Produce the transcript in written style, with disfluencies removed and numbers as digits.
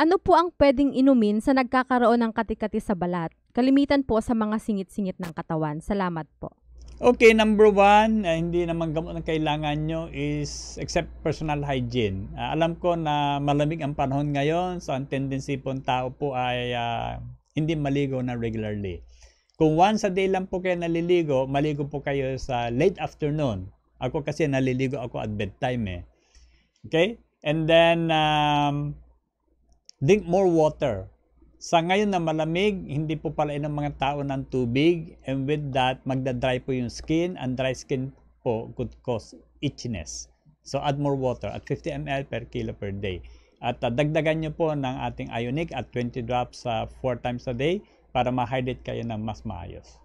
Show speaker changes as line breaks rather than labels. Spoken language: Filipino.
Ano po ang pwedeng inumin sa nagkakaroon ng kati-kati sa balat? Kalimitan po sa mga singit-singit ng katawan. Salamat po.
Okay, number one, hindi naman gamot na kailangan nyo is except personal hygiene. Alam ko na malamig ang panahon ngayon, so ang tendency po ng tao po ay hindi maligo na regularly. Kung once a day lang po kayo naliligo, maligo po kayo sa late afternoon. Ako kasi naliligo ako at bedtime eh. Okay? And then, drink more water. Sa ngayon na malamig, hindi po pala ng mga tao ng tubig, and with that, magda-dry po yung skin, and dry skin po could cause itchiness. So add more water at 50 ml per kilo per day. At dagdagan nyo po ng ating ionic at 20 drops 4 times a day para ma-hydrate kayo ng mas maayos.